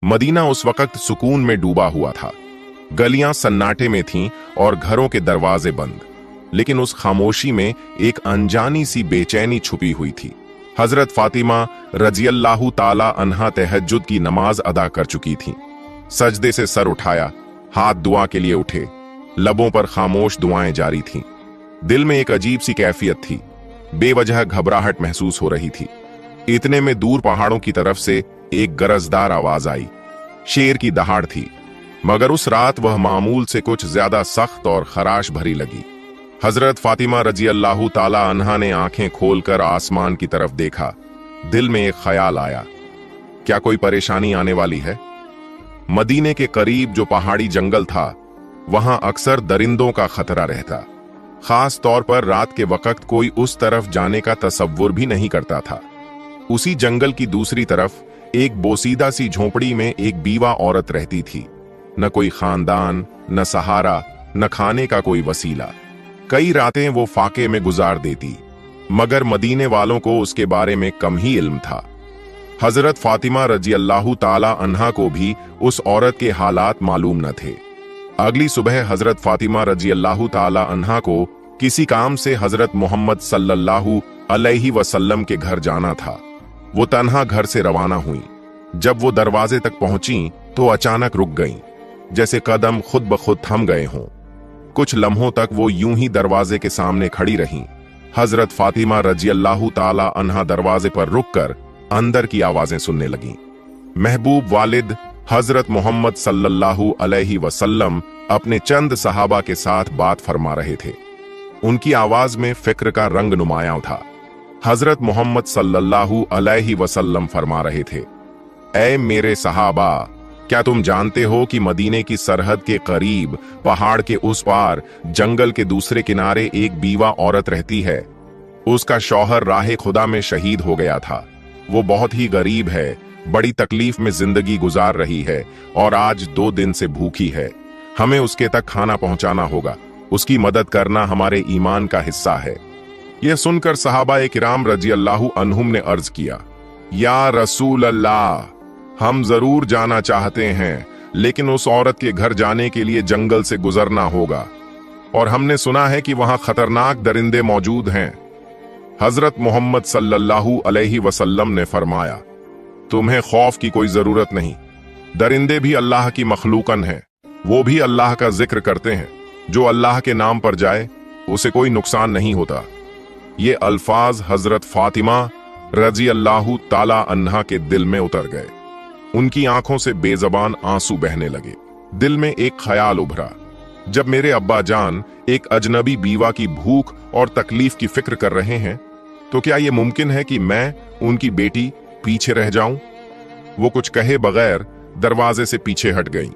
Medina उस वक्त सुकून में डूबा हुआ था। गलियां सन्नाटे में थीं और घरों के दरवाजे बंद, लेकिन उस खामोशी में एक अनजानी सी बेचैनी छुपी हुई थी। हजरत फातिमा रजियल्लाहु ताला अन्हा तहज्जुद की नमाज अदा कर चुकी थीं। सजदे से सर उठाया, हाथ दुआ के लिए उठे, लबों पर खामोश दुआएं जारी थीं। दिल में एक अजीब सी कैफियत थी, बेवजह घबराहट महसूस हो रही थी। इतने में दूर पहाड़ों की तरफ से एक गरजदार आवाज आई। शेर की दहाड़ थी, मगर उस रात वह मामूल से कुछ ज्यादा सख्त और खराश भरी लगी। हजरत फातिमा रजियल्लाहु ताला अन्हा ने आंखें खोलकर आसमान की तरफ देखा। दिल में एक ख्याल आया, क्या कोई परेशानी आने वाली है? मदीने के करीब जो पहाड़ी जंगल था, वहां अक्सर दरिंदों का खतरा रहता। खास तौर पर रात के वक्त कोई उस तरफ जाने का तसव्वुर भी नहीं करता था। उसी जंगल की दूसरी तरफ एक बोसीदा सी झोंपड़ी में एक बीवा औरत रहती थी। न कोई खानदान, न सहारा, न खाने का कोई वसीला। कई रातें वो फाके में गुजार देती, मगर मदीने वालों को उसके बारे में कम ही इल्म था। हजरत फातिमा रजियल्लाहु ताला अन्हा को भी उस औरत के हालात मालूम न थे। अगली सुबह हजरत फातिमा रजियल्लाहु ताला अन्हा को किसी काम से हजरत मोहम्मद सल्लल्लाहु अलैहि वसल्लम के घर जाना था। वो तन्हा घर से रवाना हुई। जब वो दरवाजे तक पहुंची तो अचानक रुक गईं, जैसे कदम खुद ब खुद थम गए हों। कुछ लम्हों तक वो यूं ही दरवाजे के सामने खड़ी रहीं। हजरत फातिमा रजियल्लाहु ताला अन्हा दरवाजे पर रुककर अंदर की आवाजें सुनने लगीं। महबूब वालिद हजरत मोहम्मद सल्लल्लाहु अलैहि वसल्लम अपने चंद सहाबा के साथ बात फरमा रहे थे। उनकी आवाज में फिक्र का रंग नुमायां था। हजरत मोहम्मद सल्लल्लाहु अलैहि वसल्लम फरमा रहे थे, ऐ मेरे सहाबा, क्या तुम जानते हो कि मदीने की सरहद के करीब पहाड़ के उस पार जंगल के दूसरे किनारे एक बीवा औरत रहती है। उसका शौहर राहे खुदा में शहीद हो गया था। वो बहुत ही गरीब है, बड़ी तकलीफ में जिंदगी गुजार रही है और आज 2 दिन से भूखी है। हमें उसके तक खाना पहुंचाना होगा। उसकी मदद करना हमारे ईमान का हिस्सा है। यह सुनकर सहाबा किराम रजियल्लाहु अन्हुम ने अर्ज किया, या रसूल अल्लाह, हम जरूर जाना चाहते हैं, लेकिन उस औरत के घर जाने के लिए जंगल से गुजरना होगा और हमने सुना है कि वहां खतरनाक दरिंदे मौजूद हैं। हजरत मोहम्मद सल्लल्लाहु अलैहि वसल्लम ने फरमाया, तुम्हें खौफ की कोई जरूरत नहीं। दरिंदे भी अल्लाह की मखलूकन हैं, वो भी अल्लाह का जिक्र करते हैं। जो अल्लाह के नाम पर जाए उसे कोई नुकसान नहीं होता। ये अल्फाज हजरत फातिमा रजियल्लाहु ताला अन्हा के दिल में उतर गए। उनकी आंखों से बेजबान आंसू बहने लगे। दिल में एक ख्याल उभरा, जब मेरे अब्बा जान एक अजनबी बीवा की भूख और तकलीफ की फिक्र कर रहे हैं, तो क्या यह मुमकिन है कि मैं उनकी बेटी पीछे रह जाऊं? वो कुछ कहे बगैर दरवाजे से पीछे हट गईं।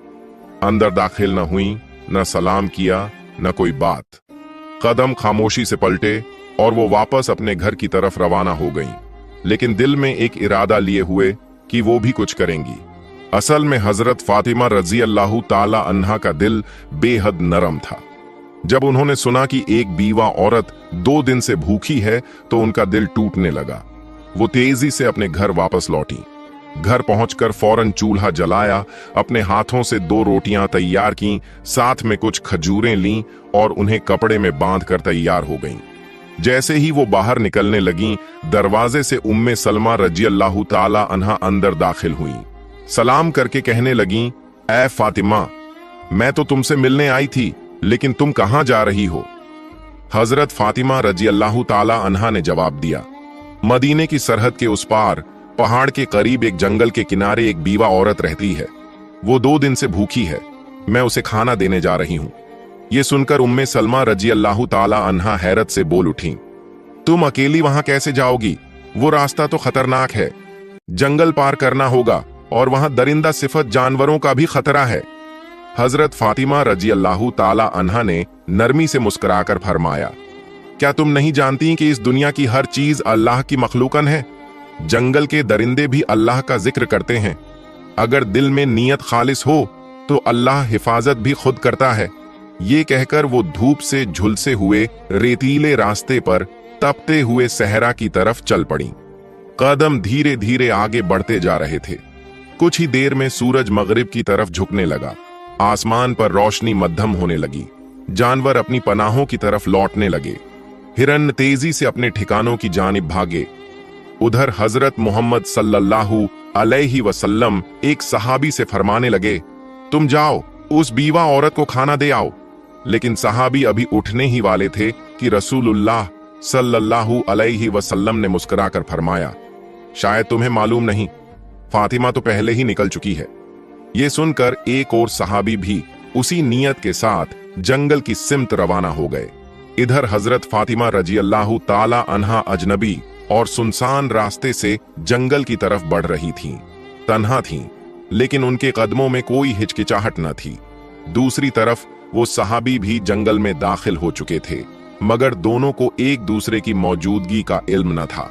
अंदर दाखिल न हुई, न सलाम किया, न कोई बात। कदम खामोशी से पलटे और वो वापस अपने घर की तरफ रवाना हो गईं, लेकिन दिल में एक इरादा लिए हुए कि वो भी कुछ करेंगी। असल में हजरत फातिमा रजियल्लाहु ताला अन्हा का दिल बेहद नरम था। जब उन्होंने सुना कि एक बीवा औरत 2 दिन से भूखी है तो उनका दिल टूटने लगा। वो तेजी से अपने घर वापस लौटी। घर पहुंचकर फौरन चूल्हा जलाया, अपने हाथों से 2 रोटियां तैयार की, साथ में कुछ खजूरें लीं और उन्हें कपड़े में बांधकर तैयार हो गईं। जैसे ही वो बाहर निकलने लगीं, दरवाजे से उम्मे सलमा रजियल्लाहु ताला अन्हा अंदर दाखिल हुई। सलाम करके कहने लगीं, ऐ फातिमा, मैं तो तुमसे मिलने आई थी, लेकिन तुम कहां जा रही हो? हजरत फातिमा रजियल्लाहु ताला अन्हा ने जवाब दिया, मदीने की सरहद के उस पार पहाड़ के करीब एक जंगल के किनारे एक बीवा औरत रहती है। वो 2 दिन से भूखी है, मैं उसे खाना देने जा रही हूं। ये सुनकर उम्मे सलमा रजियल्लाहु ताला अन्हा हैरत से बोल उठी, तुम अकेली वहां कैसे जाओगी? वो रास्ता तो खतरनाक है, जंगल पार करना होगा और वहां दरिंदा सिफत जानवरों का भी खतरा है। हजरत फातिमा रजियल्लाहु ताला अन्हा ने नरमी से मुस्कुराकर फरमाया, क्या तुम नहीं जानती कि इस दुनिया की हर चीज अल्लाह की मखलूकन है? जंगल के दरिंदे भी अल्लाह का जिक्र करते हैं। अगर दिल में नीयत खालिस हो तो अल्लाह हिफाजत भी खुद करता है। ये कहकर वो धूप से झुलसे हुए रेतीले रास्ते पर तपते हुए सहरा की तरफ चल पड़ी। कदम धीरे धीरे आगे बढ़ते जा रहे थे। कुछ ही देर में सूरज मगरिब की तरफ झुकने लगा। आसमान पर रोशनी मध्यम होने लगी। जानवर अपनी पनाहों की तरफ लौटने लगे। हिरन तेजी से अपने ठिकानों की जानिब भागे। उधर हजरत मोहम्मद सल्लल्लाहु अलैहि वसल्लम एक सहाबी से फरमाने लगे, तुम जाओ उस बीवा औरत को खाना दे आओ। लेकिन सहाबी अभी उठने ही वाले थे कि रसूलुल्लाह सल्लल्लाहु अलैहि वसल्लम ने मुस्कुराकर फरमाया, शायद तुम्हें मालूम नहीं, फातिमा तो पहले ही निकल चुकी है। ये सुनकर एक और सहाबी भी उसी नियत के साथ जंगल की सिमत रवाना हो गए। इधर हजरत फातिमा रजी अल्लाह ताला अन्हा अजनबी और सुनसान रास्ते से जंगल की तरफ बढ़ रही थीं। तन्हा थीं, लेकिन उनके कदमों में कोई हिचकिचाहट न थी। दूसरी तरफ वो सहाबी भी जंगल में दाखिल हो चुके थे, मगर दोनों को एक दूसरे की मौजूदगी का इल्म न था।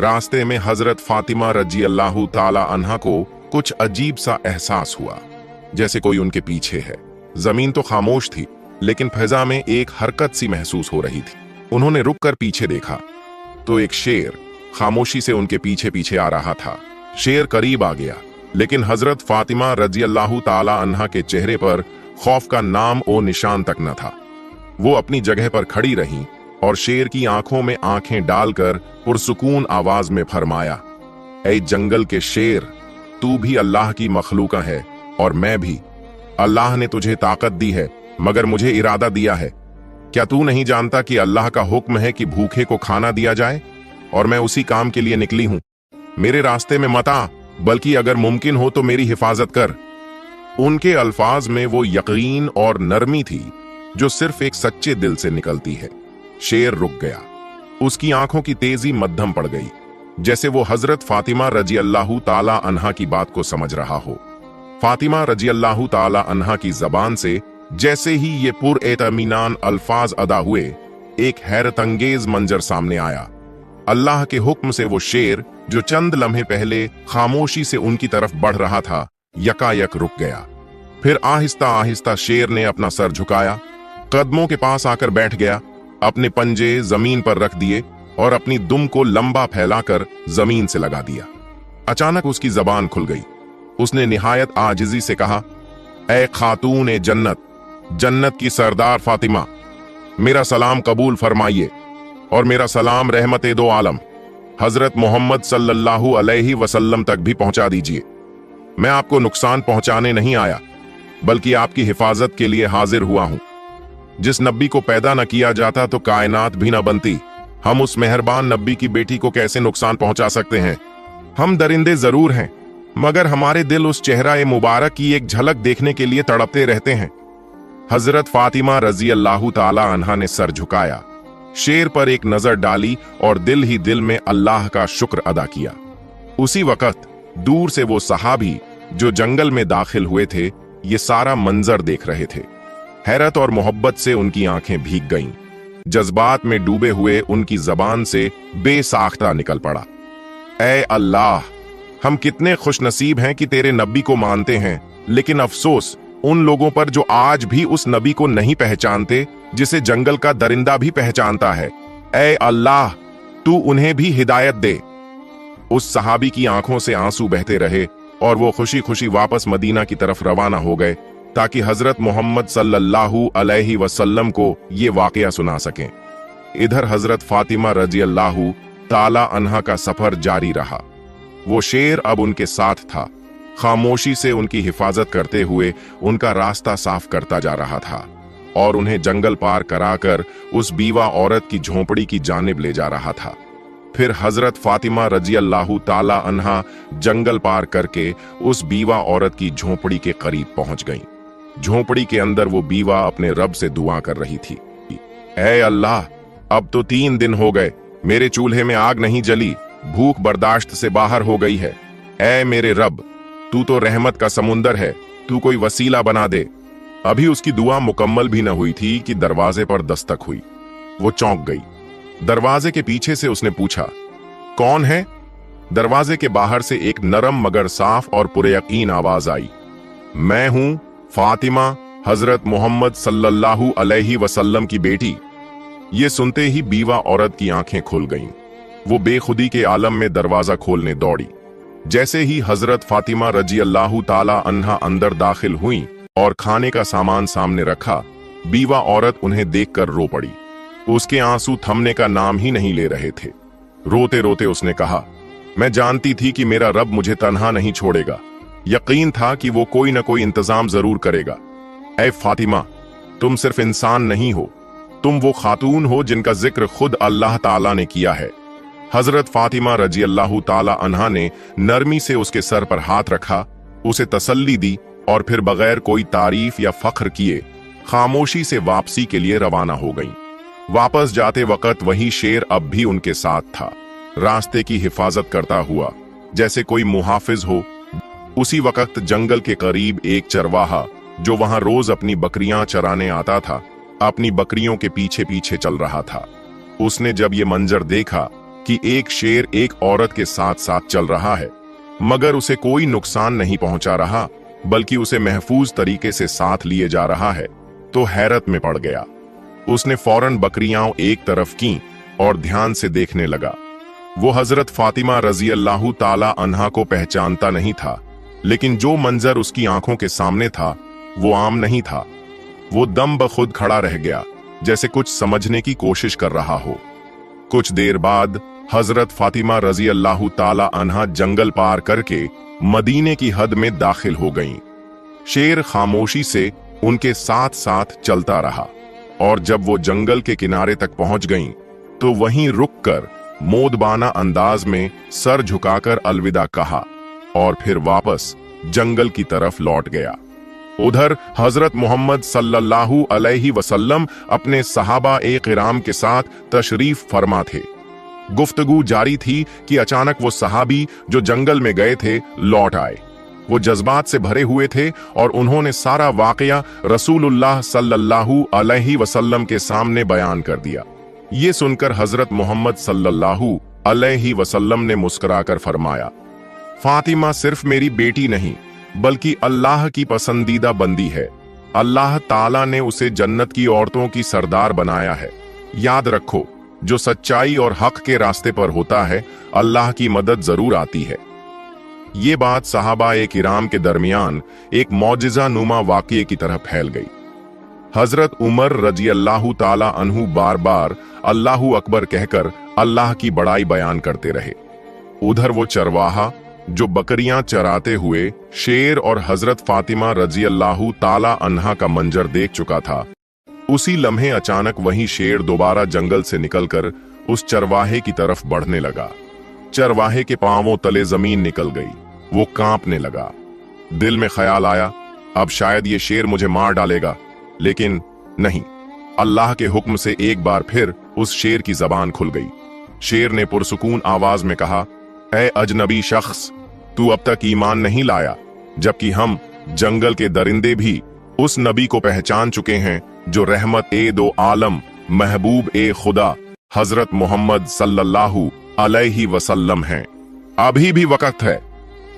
रास्ते में हजरत फातिमा रजी अल्लाह ताला अन्हा को कुछ अजीब सा एहसास हुआ, जैसे कोई उनके पीछे है। जमीन तो खामोश थी, लेकिन फिजा में एक हरकत सी महसूस हो रही थी। उन्होंने रुककर पीछे देखा तो एक शेर खामोशी से उनके पीछे पीछे आ रहा था। शेर करीब आ गया, लेकिन हजरत फातिमा रजी अल्लाह ताला अन्हा के चेहरे पर खौफ का नाम और निशान तक न था। वो अपनी जगह पर खड़ी रहीं और शेर की आंखों में आंखें डालकर पुरसुकून आवाज में फरमाया, ऐ जंगल के शेर, तू भी अल्लाह की मखलूका है और मैं भी। अल्लाह ने तुझे ताकत दी है, मगर मुझे इरादा दिया है। क्या तू नहीं जानता कि अल्लाह का हुक्म है कि भूखे को खाना दिया जाए, और मैं उसी काम के लिए निकली हूं। मेरे रास्ते में मत आ, बल्कि अगर मुमकिन हो तो मेरी हिफाजत कर। उनके अल्फाज में वो यकीन और नरमी थी जो सिर्फ एक सच्चे दिल से निकलती है। शेर रुक गया। उसकी आंखों की तेजी मध्यम पड़ गई, जैसे वो हजरत फातिमा रजी अल्लाह ताला अन्हा की बात को समझ रहा हो। फातिमा रजी अल्लाह ताला अन्हा की जबान से जैसे ही ये पुरएतमीनान अल्फाज अदा हुए, एक हैरत अंगेज मंजर सामने आया। अल्लाह के हुक्म से वो शेर, जो चंद लम्हे पहले खामोशी से उनकी तरफ बढ़ रहा था, यकायक रुक गया। फिर आहिस्ता आहिस्ता शेर ने अपना सर झुकाया, कदमों के पास आकर बैठ गया, अपने पंजे जमीन पर रख दिए और अपनी दुम को लंबा फैलाकर जमीन से लगा दिया। अचानक उसकी जबान खुल गई। उसने निहायत आजिजी से कहा, ऐ खातून जन्नत, जन्नत की सरदार फातिमा, मेरा सलाम कबूल फरमाइए और मेरा सलाम रहमत दो आलम हजरत मोहम्मद सल्लल्लाहु अलैहि वसल्लम तक भी पहुंचा दीजिए। मैं आपको नुकसान पहुंचाने नहीं आया, बल्कि आपकी हिफाजत के लिए हाजिर हुआ हूं। जिस नबी को पैदा न किया जाता तो कायनात भी न बनती। हम उस मेहरबान नबी की बेटी को कैसे नुकसान पहुंचा सकते हैं? हम दरिंदे जरूर हैं, मगर हमारे दिल उस चेहरा मुबारक की एक झलक देखने के लिए तड़पते रहते हैं। हजरत फातिमा रजी अल्लाह ताला अन्हा ने सर झुकाया, शेर पर एक नजर डाली और दिल ही दिल में अल्लाह का शुक्र अदा किया। उसी वक्त दूर से वो सहाबी जो जंगल में दाखिल हुए थे, ये सारा मंजर देख रहे थे। हैरत और मोहब्बत से उनकी आंखें भीग गईं। जज्बात में डूबे हुए उनकी जबान से बेसाख्ता निकल पड़ा, ऐ अल्लाह, हम कितने खुशनसीब हैं कि तेरे नबी को मानते हैं, लेकिन अफसोस उन लोगों पर जो आज भी उस नबी को नहीं पहचानते जिसे जंगल का दरिंदा भी पहचानता है। ऐ अल्लाह, तू उन्हें भी हिदायत दे। उस सहाबी की आंखों से आंसू बहते रहे और वो खुशी खुशी वापस मदीना की तरफ रवाना हो गए, ताकि हजरत मोहम्मद सल्लल्लाहु अलैहि वसल्लम को ये वाकया सुना सकें। इधर हजरत फातिमा रजी अल्लाह ताला अन्हा का सफर जारी रहा। वो शेर अब उनके साथ था, खामोशी से उनकी हिफाजत करते हुए उनका रास्ता साफ करता जा रहा था और उन्हें जंगल पार कराकर उस बीवा औरत की झोंपड़ी की जानिब ले जा रहा था। फिर हजरत फातिमा रजी अल्लाह ताला अन्हा जंगल पार करके उस बीवा औरत की झोंपड़ी के करीब पहुंच गईं। झोंपड़ी के अंदर वो बीवा अपने रब से दुआ कर रही थी, ऐ अल्लाह, अब तो 3 दिन हो गए, मेरे चूल्हे में आग नहीं जली, भूख बर्दाश्त से बाहर हो गई है। ऐ मेरे रब, तू तो रहमत का समुंदर है, तू कोई वसीला बना दे। अभी उसकी दुआ मुकम्मल भी न हुई थी कि दरवाजे पर दस्तक हुई। वो चौंक गई। दरवाजे के पीछे से उसने पूछा, कौन है? दरवाजे के बाहर से एक नरम मगर साफ और पुरयकीन आवाज आई, मैं हूं फातिमा, हजरत मोहम्मद सल्लल्लाहु अलैहि वसल्लम की बेटी। ये सुनते ही बीवा औरत की आंखें खुल गईं। वो बेखुदी के आलम में दरवाजा खोलने दौड़ी। जैसे ही हजरत फातिमा रजी अल्लाह ताला अन्हा अंदर दाखिल हुई और खाने का सामान सामने रखा, बीवा औरत उन्हें देखकर रो पड़ी। उसके आंसू थमने का नाम ही नहीं ले रहे थे। रोते रोते उसने कहा, मैं जानती थी कि मेरा रब मुझे तन्हा नहीं छोड़ेगा। यकीन था कि वो कोई न कोई इंतजाम जरूर करेगा। ऐ फातिमा, तुम सिर्फ इंसान नहीं हो, तुम वो खातून हो जिनका जिक्र खुद अल्लाह ताला ने किया है। हजरत फातिमा रजी अल्लाह ताला अन्हा ने नरमी से उसके सर पर हाथ रखा, उसे तसल्ली दी और फिर बगैर कोई तारीफ या फख्र किए खामोशी से वापसी के लिए रवाना हो गईं। वापस जाते वक्त वही शेर अब भी उनके साथ था, रास्ते की हिफाजत करता हुआ जैसे कोई मुहाफिज हो। उसी वक्त जंगल के करीब एक चरवाहा जो वहां रोज अपनी बकरियां चराने आता था, अपनी बकरियों के पीछे पीछे चल रहा था। उसने जब ये मंजर देखा कि एक शेर एक औरत के साथ साथ चल रहा है, मगर उसे कोई नुकसान नहीं पहुंचा रहा, बल्कि उसे महफूज तरीके से साथ लिए जा रहा है, तो हैरत में पड़ गया। उसने फौरन बकरियां एक तरफ की और ध्यान से देखने लगा। वो हजरत फातिमा रजी अल्लाह ताला अन्हा को पहचानता नहीं था, लेकिन जो मंजर उसकी आंखों के सामने था वो आम नहीं था। वो दम बखुद खड़ा रह गया, जैसे कुछ समझने की कोशिश कर रहा हो। कुछ देर बाद हजरत फातिमा रजी अल्लाह ताला अन्हा जंगल पार करके मदीने की हद में दाखिल हो गईं। शेर खामोशी से उनके साथ साथ चलता रहा और जब वो जंगल के किनारे तक पहुंच गईं, तो वहीं रुककर मोदबाना अंदाज में सर झुकाकर अलविदा कहा और फिर वापस जंगल की तरफ लौट गया। उधर हजरत मोहम्मद सल्लल्लाहु अलैहि वसल्लम अपने सहाबा ए किराम के साथ तशरीफ फरमा थे। गुफ्तगू जारी थी कि अचानक वो सहाबी जो जंगल में गए थे लौट आए। वो जज्बात से भरे हुए थे और उन्होंने सारा वाकया रसूलुल्लाह सल्लल्लाहु अलैहि वसल्लम के सामने बयान कर दिया। ये सुनकर हजरत मोहम्मद सल्लल्लाहु अलैहि वसल्लम ने मुस्कुराकर फरमाया, फातिमा सिर्फ मेरी बेटी नहीं बल्कि अल्लाह की पसंदीदा बंदी है। अल्लाह ताला ने उसे जन्नत की औरतों की सरदार बनाया है। याद रखो, जो सच्चाई और हक के रास्ते पर होता है, अल्लाह की मदद जरूर आती है। ये बात सहाबा ए किराम के दरमियान एक मौजिजा नुमा वाक़ये की तरह फैल गई। हजरत उमर रजी अल्लाह ताला अन्हु बार बार अल्लाहु अकबर कहकर अल्लाह की बड़ाई बयान करते रहे। उधर वो चरवाहा जो बकरियां चराते हुए शेर और हजरत फातिमा रजी अल्लाह ताला अन्हा का मंजर देख चुका था, उसी लम्हे अचानक वही शेर दोबारा जंगल से निकलकर उस चरवाहे की तरफ बढ़ने लगा। चरवाहे के पांवों तले जमीन निकल गई, वो कांपने लगा। दिल में ख्याल आया, अब शायद ये शेर मुझे मार डालेगा, लेकिन नहीं। अल्लाह के हुक्म से एक बार फिर उस शेर की जबान खुल गई। शेर ने पुरसुकून आवाज में कहा, ऐ अजनबी शख्स, तू अब तक ईमान नहीं लाया, जबकि हम जंगल के दरिंदे भी उस नबी को पहचान चुके हैं जो रहमत ए दो आलम महबूब ए खुदा हजरत मोहम्मद सल्लल्लाहु अलैहि वसल्लम हैं। अभी भी वक्त है,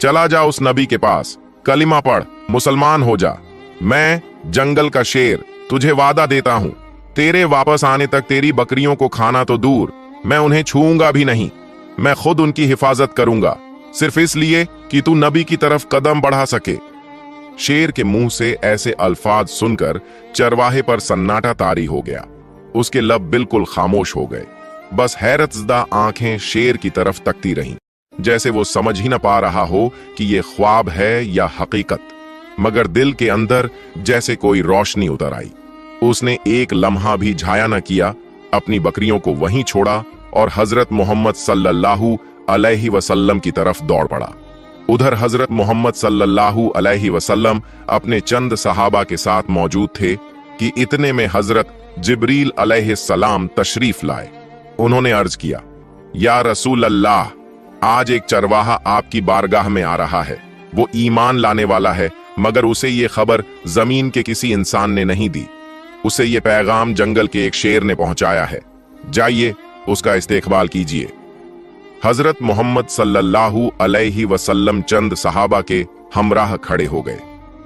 चला जा उस नबी के पास, कलिमा पढ़, मुसलमान हो जा। मैं जंगल का शेर तुझे वादा देता हूं, तेरे वापस आने तक तेरी बकरियों को खाना तो दूर, मैं उन्हें छूऊंगा भी नहीं। मैं खुद उनकी हिफाजत करूंगा, सिर्फ इसलिए कि तू नबी की तरफ कदम बढ़ा सके। शेर के मुंह से ऐसे अल्फाज सुनकर चरवाहे पर सन्नाटा तारी हो गया। उसके लब बिल्कुल खामोश हो गए, बस हैरतज़दा आंखें शेर की तरफ तकती रहीं, जैसे वो समझ ही न पा रहा हो कि ये ख्वाब है या हकीकत। मगर दिल के अंदर जैसे कोई रोशनी उतर आई। उसने एक लम्हा भी झाया न किया, अपनी बकरियों को वहीं छोड़ा और हजरत मोहम्मद सल्लल्लाहु अलैहि वसल्लम की तरफ दौड़ पड़ा। उधर हजरत मोहम्मद सल्लल्लाहु अलैहि वसल्लम अपने चंद सहाबा के साथ मौजूद थे कि इतने में हजरत जिब्रील अलैहिस्सलाम तशरीफ लाए। उन्होंने अर्ज किया, या रसूल अल्लाह, आज एक चरवाहा आपकी बारगाह में आ रहा है। वो ईमान लाने वाला है, मगर उसे ये खबर जमीन के किसी इंसान ने नहीं दी। उसे ये पैगाम जंगल के एक शेर ने पहुंचाया है। जाइए, उसका इस्तेकबाल कीजिए। हजरत मोहम्मद सल्लल्लाहु अलैहि वसल्लम चंद सहाबा के हमराह खड़े हो गए।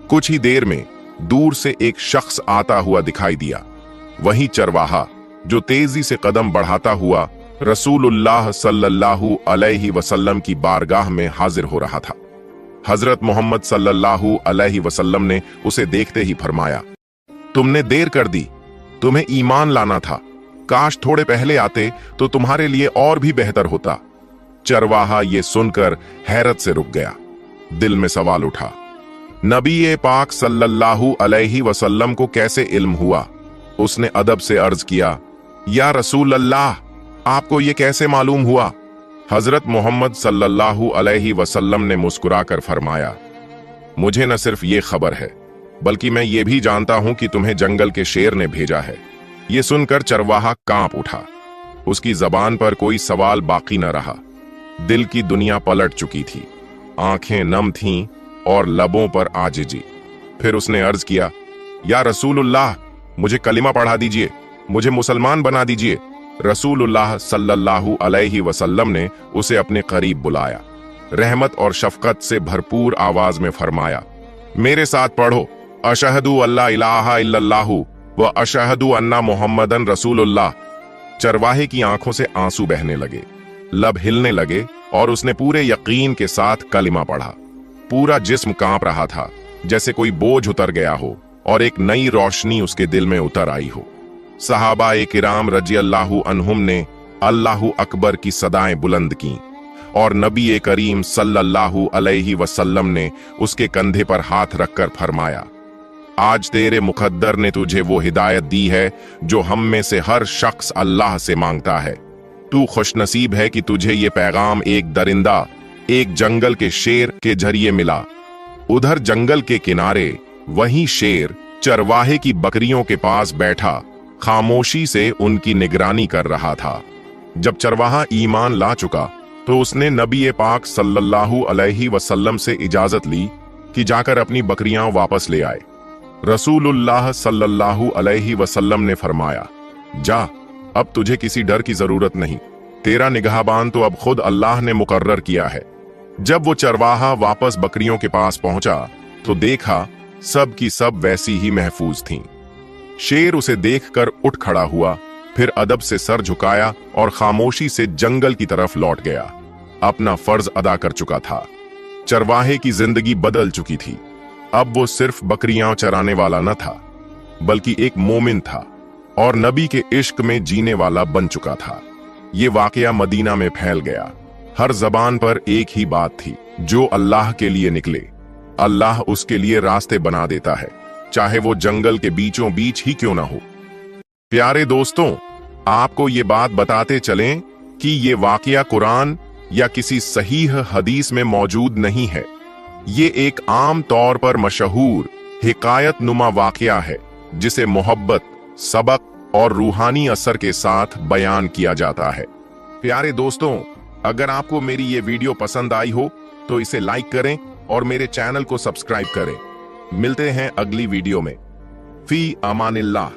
कुछ ही देर में दूर से एक शख्स आता हुआ दिखाई दिया। वही चरवाहा जो तेजी से कदम बढ़ाता हुआ रसूलुल्लाह सल्लल्लाहु अलैहि वसल्लम की बारगाह में हाजिर हो रहा था। हजरत मोहम्मद सल्लल्लाहु अलैहि वसल्लम ने उसे देखते ही फरमाया, तुमने देर कर दी, तुम्हें ईमान लाना था, काश थोड़े पहले आते तो तुम्हारे लिए और भी बेहतर होता। चरवाहा ये सुनकर हैरत से रुक गया। दिल में सवाल उठा, नबी पाक सल्लल्लाहु अलैहि वसल्लम को कैसे इल्म हुआ? उसने अदब से अर्ज किया, या रसूल अल्लाह, आपको ये कैसे मालूम हुआ? हजरत मोहम्मद सल्लल्लाहु अलैहि वसल्लम ने मुस्कुराकर फरमाया, मुझे न सिर्फ ये खबर है, बल्कि मैं ये भी जानता हूं कि तुम्हें जंगल के शेर ने भेजा है। ये सुनकर चरवाहा कांप उठा। उसकी जबान पर कोई सवाल बाकी न रहा। दिल की दुनिया पलट चुकी थी, आंखें नम थीं और लबों पर आजिजी। फिर उसने अर्ज किया, या रसूलुल्लाह, मुझे कलिमा पढ़ा दीजिए, मुझे मुसलमान बना दीजिए। रसूलुल्लाह सल्लल्लाहु अलैहि वसल्लम ने उसे अपने करीब बुलाया। रहमत और शफकत से भरपूर आवाज में फरमाया, मेरे साथ पढ़ो, अशहदु अल्ला इलाहा इल्लल्लाहु व अशहदु अन्ना मुहम्मदन रसूलुल्लाह। चरवाहे की आंखों से आंसू बहने लगे, लब हिलने लगे और उसने पूरे यकीन के साथ कलिमा पढ़ा। पूरा जिस्म कांप रहा था, जैसे कोई बोझ उतर गया हो और एक नई रोशनी उसके दिल में उतर आई हो। सहाबा-ए किराम रज़ियल्लाहु अन्हुम ने अल्लाहु अकबर की सदाएं बुलंद की और नबी करीम सल्लल्लाहु अलैहि वसल्लम ने उसके कंधे पर हाथ रखकर फरमाया, आज तेरे मुकद्दर ने तुझे वो हिदायत दी है जो हम में से हर शख्स अल्लाह से मांगता है। तू खुशनसीब है कि तुझे ये पैगाम एक दरिंदा, एक जंगल के शेर के जरिए मिला। उधर जंगल के किनारे वही शेर चरवाहे की बकरियों के पास बैठा खामोशी से उनकी निगरानी कर रहा था। जब चरवाहा ईमान ला चुका तो उसने नबी पाक सल्लल्लाहु अलैहि वसल्लम से इजाजत ली कि जाकर अपनी बकरियां वापस ले आए। रसूलुल्लाह सल्लल्लाहु अलैहि वसल्लम ने फरमाया, जा, अब तुझे किसी डर की जरूरत नहीं, तेरा निगहबान तो अब खुद अल्लाह ने मुकर्रर किया है। जब वो चरवाहा वापस बकरियों के पास पहुंचा तो देखा सब की सब वैसी ही महफूज थीं। शेर उसे देखकर उठ खड़ा हुआ, फिर अदब से सर झुकाया और खामोशी से जंगल की तरफ लौट गया। अपना फर्ज अदा कर चुका था। चरवाहे की जिंदगी बदल चुकी थी। अब वो सिर्फ बकरियां चराने वाला न था, बल्कि एक मोमिन था और नबी के इश्क में जीने वाला बन चुका था। ये वाकया मदीना में फैल गया। हर जबान पर एक ही बात थी, जो अल्लाह के लिए निकले, अल्लाह उसके लिए रास्ते बना देता है, चाहे वो जंगल के बीचों बीच ही क्यों ना हो। प्यारे दोस्तों, आपको ये बात बताते चलें कि ये वाकया कुरान या किसी सहीह हदीस में मौजूद नहीं है। ये एक आम तौर पर मशहूर हिकायत नुमा वाकया है, जिसे मोहब्बत, सबक और रूहानी असर के साथ बयान किया जाता है। प्यारे दोस्तों, अगर आपको मेरी ये वीडियो पसंद आई हो तो इसे लाइक करें और मेरे चैनल को सब्सक्राइब करें। मिलते हैं अगली वीडियो में। फी अमानिल्लाह।